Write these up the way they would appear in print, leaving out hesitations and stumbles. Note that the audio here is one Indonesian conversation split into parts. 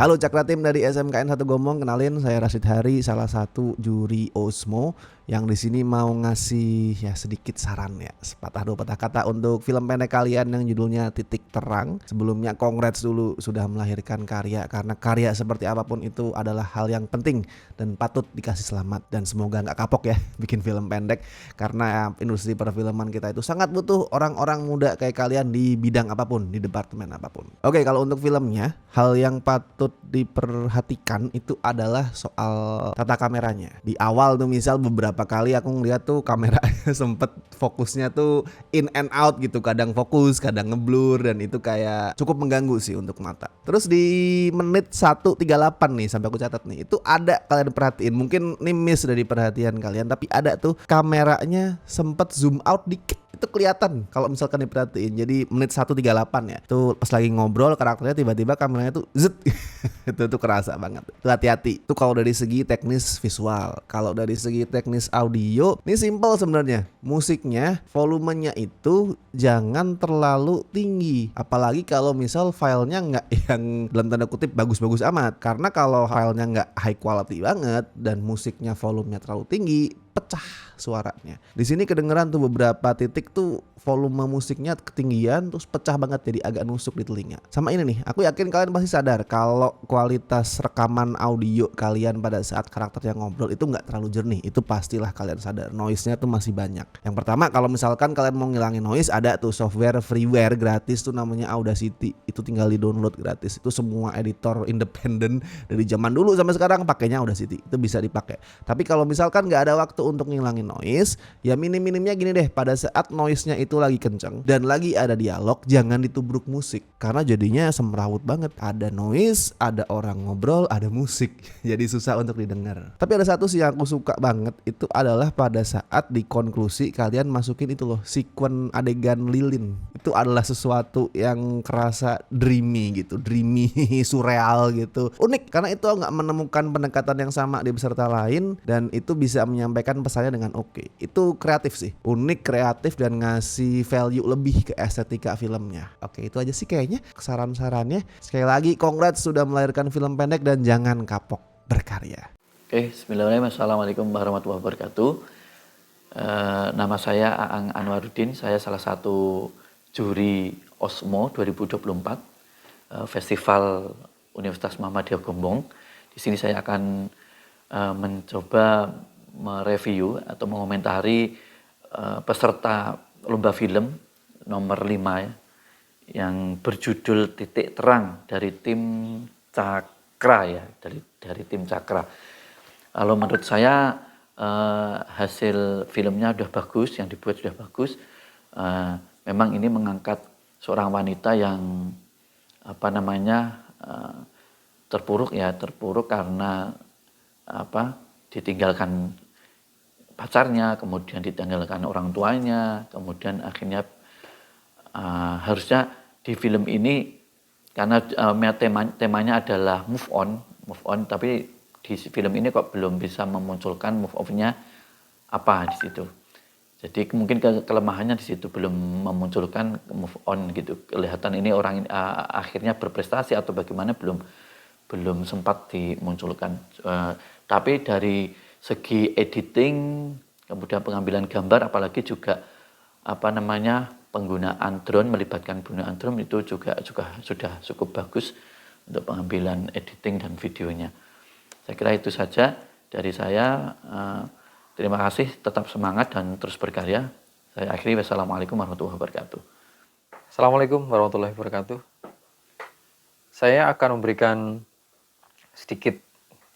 Halo Cakra Tim dari SMKN 1 Gombong, kenalin saya Rashid Hari, salah satu juri Osmo yang di sini mau ngasih ya sedikit saran ya, sepatah dua patah kata untuk film pendek kalian yang judulnya Titik Terang. Sebelumnya congrats dulu sudah melahirkan karya, karena karya seperti apapun itu adalah hal yang penting dan patut dikasih selamat, dan semoga nggak kapok ya bikin film pendek, karena industri perfilman kita itu sangat butuh orang-orang muda kayak kalian di bidang apapun, di departemen apapun. Oke, kalau untuk filmnya, hal yang patut diperhatikan itu adalah soal tata kameranya. Di awal tuh misal beberapa kali aku ngeliat tuh kameranya sempet fokusnya tuh in and out gitu, kadang fokus, kadang ngeblur, dan itu kayak cukup mengganggu sih untuk mata. Terus di menit 1:38 nih, sampai aku catat nih, itu ada, kalian perhatiin, mungkin ini miss dari perhatian kalian, tapi ada tuh kameranya sempet zoom out dikit, itu kelihatan kalau misalkan diperhatiin. Jadi menit 1:38 ya, tuh pas lagi ngobrol karakternya tiba-tiba kameranya tuh zet itu tuh kerasa banget. Tuh hati-hati. Tuh kalau dari segi teknis visual. Kalau dari segi teknis audio, ini simple sebenarnya. Musiknya, volumenya itu jangan terlalu tinggi. Apalagi kalau misal filenya nggak yang dalam tanda kutip bagus-bagus amat. Karena kalau filenya nggak high quality banget dan musiknya volumenya terlalu tinggi, pecah suaranya. Di sini kedengeran tuh beberapa titik tuh volume musiknya ketinggian terus pecah banget, jadi agak nusuk di telinga. Sama ini nih, aku yakin kalian pasti sadar kalau kualitas rekaman audio kalian pada saat karakter yang ngobrol itu nggak terlalu jernih. Itu pastilah kalian sadar, noise-nya tuh masih banyak. Yang pertama, kalau misalkan kalian mau ngilangin noise, ada tuh software freeware gratis tuh namanya Audacity. Itu tinggal di download gratis. Itu semua editor independen dari zaman dulu sampai sekarang pakainya Audacity. Itu bisa dipakai. Tapi kalau misalkan nggak ada waktu untuk ngilangin noise, ya minim-minimnya gini deh, pada saat noise-nya itu lagi kenceng dan lagi ada dialog, jangan ditubruk musik karena jadinya semrawut banget. Ada noise, ada orang ngobrol, ada musik, jadi susah untuk didengar. Tapi ada satu sih yang aku suka banget, itu adalah pada saat di konklusi kalian masukin itu loh, sekuen adegan lilin. Itu adalah sesuatu yang kerasa dreamy gitu, dreamy surreal gitu, unik karena itu nggak menemukan pendekatan yang sama di peserta lain, dan itu bisa menyampaikan pesannya dengan oke. Itu kreatif sih, unik, kreatif, dan ngasih value lebih ke estetika filmnya. Oke, itu aja sih kayaknya saran-sarannya. Sekali lagi congrats sudah melahirkan film pendek dan jangan kapok berkarya. Oke, bismillahirrahmanirrahim. Assalamualaikum warahmatullahi wabarakatuh. Nama saya Aang Anwaruddin. Saya salah satu juri Osmo 2024 Festival Universitas Muhammadiyah Gombong. Di sini saya akan mencoba mereview atau mengomentari peserta lomba film nomor 5 ya, yang berjudul Titik Terang dari tim Cakra ya, dari tim Cakra. Kalau menurut saya hasil filmnya sudah bagus, yang dibuat sudah bagus. Memang ini mengangkat seorang wanita yang terpuruk karena ditinggalkan pacarnya, kemudian ditinggalkan orang tuanya, kemudian akhirnya harusnya di film ini karena temanya adalah move on, tapi di film ini kok belum bisa memunculkan move on-nya apa di situ. Jadi mungkin kelemahannya di situ, belum memunculkan move on gitu. Kelihatan ini orang akhirnya berprestasi atau bagaimana belum sempat dimunculkan. Tapi dari segi editing, kemudian pengambilan gambar, apalagi juga penggunaan drone, melibatkan penggunaan drone itu juga sudah cukup bagus untuk pengambilan editing dan videonya. Saya kira itu saja dari saya. Terima kasih, tetap semangat dan terus berkarya. Saya akhiri, wassalamualaikum warahmatullahi wabarakatuh. Assalamualaikum warahmatullahi wabarakatuh. Saya akan memberikan sedikit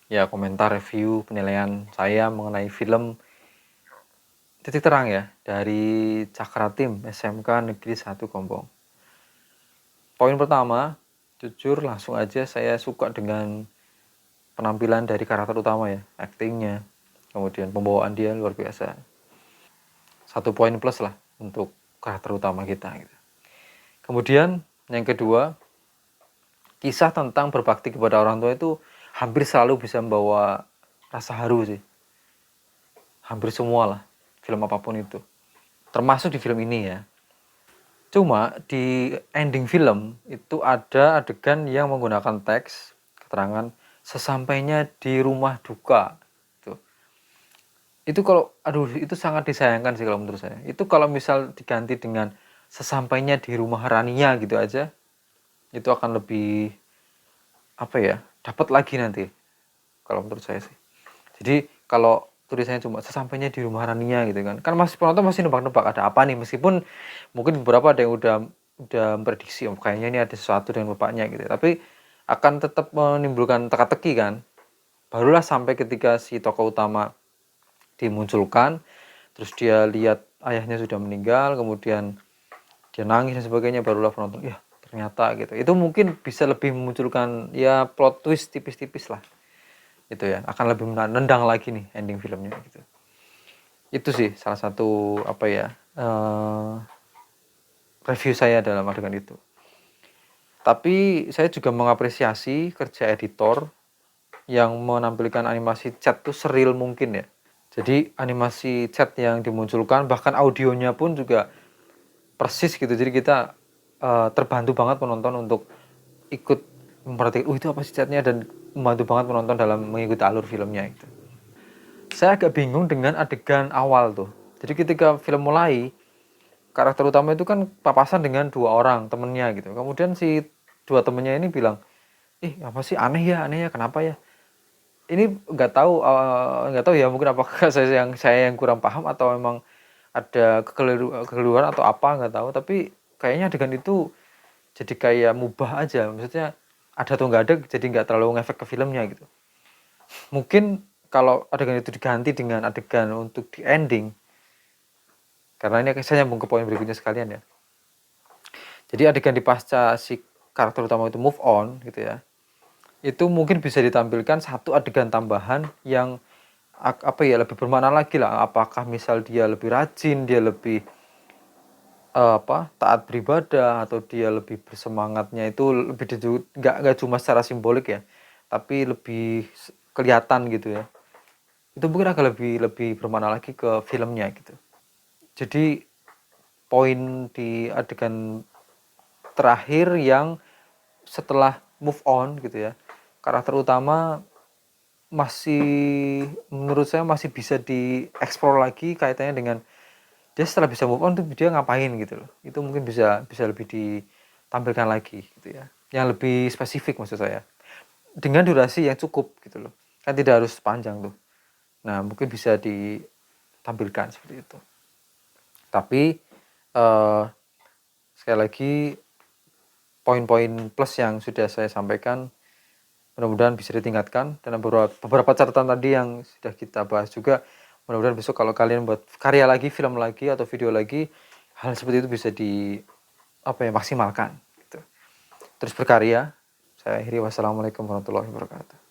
komentar review penilaian saya mengenai film Titik Terang ya, dari Cakra Tim SMK Negeri 1 Gombong. Poin pertama, jujur langsung aja saya suka dengan penampilan dari karakter utama ya, aktingnya, kemudian pembawaan dia luar biasa. 1 poin plus lah untuk karakter utama kita gitu. Kemudian yang kedua, kisah tentang berbakti kepada orang tua itu hampir selalu bisa membawa rasa haru sih. Hampir semua lah, film apapun itu. Termasuk di film ini ya. Cuma di ending film itu ada adegan yang menggunakan teks, keterangan sesampainya di rumah duka. Itu kalau aduh itu sangat disayangkan sih kalau menurut saya. Itu kalau misal diganti dengan sesampainya di rumah Rania gitu aja, itu akan lebih apa ya, dapat lagi nanti kalau menurut saya sih. Jadi kalau tulisannya cuma sesampainya di rumah Rania gitu kan, kan masih penonton masih nebak-nebak ada apa nih, meskipun mungkin beberapa ada yang udah memprediksi kayaknya ini ada sesuatu dengan bapaknya gitu, tapi akan tetap menimbulkan teka-teki kan. Barulah sampai ketika si tokoh utama dimunculkan, terus dia lihat ayahnya sudah meninggal, kemudian dia nangis dan sebagainya, barulah penonton ya ternyata gitu. Itu mungkin bisa lebih memunculkan ya plot twist tipis-tipis lah gitu ya, akan lebih nendang lagi nih ending filmnya gitu. Itu sih salah satu apa ya, review saya dalam adegan itu. Tapi saya juga mengapresiasi kerja editor yang menampilkan animasi chat tuh seril mungkin ya. Jadi animasi chat yang dimunculkan bahkan audionya pun juga persis gitu. Jadi kita terbantu banget penonton untuk ikut memperhatikan, itu apa sih chatnya, dan membantu banget penonton dalam mengikuti alur filmnya gitu. Saya agak bingung dengan adegan awal tuh. Jadi ketika film mulai, karakter utama itu kan papasan dengan dua orang temennya gitu. Kemudian si dua temennya ini bilang, apa sih, aneh ya, kenapa ya? Ini nggak tahu ya, mungkin apakah saya yang kurang paham atau memang ada kekeliruan atau apa, nggak tahu. Tapi kayaknya adegan itu jadi kayak mubah aja, maksudnya ada atau nggak ada jadi nggak terlalu ngefek ke filmnya gitu. Mungkin kalau adegan itu diganti dengan adegan untuk di ending, karena ini saya nyambung ke poin berikutnya sekalian ya. Jadi adegan di pasca si karakter utama itu move on gitu ya, itu mungkin bisa ditampilkan satu adegan tambahan yang apa ya, lebih bermakna lagi lah. Apakah misal dia lebih rajin, dia lebih taat beribadah, atau dia lebih bersemangatnya itu lebih nggak cuma secara simbolik ya, tapi lebih kelihatan gitu ya. Itu mungkin akan lebih bermakna lagi ke filmnya gitu. Jadi poin di adegan terakhir yang setelah move on gitu ya, karakter utama masih, menurut saya masih bisa dieksplor lagi kaitannya dengan dia setelah bisa move on tuh dia ngapain gitu loh. Itu mungkin bisa lebih ditampilkan lagi gitu ya, yang lebih spesifik maksud saya, dengan durasi yang cukup gitu loh, kan tidak harus panjang tuh. Nah mungkin bisa ditampilkan seperti itu. Tapi sekali lagi, poin-poin plus yang sudah saya sampaikan mudah-mudahan bisa ditingkatkan, dan beberapa catatan tadi yang sudah kita bahas juga, mudah-mudahan besok kalau kalian buat karya lagi, film lagi, atau video lagi, hal seperti itu bisa maksimalkan gitu. Terus berkarya. Saya akhiri, wassalamualaikum warahmatullahi wabarakatuh.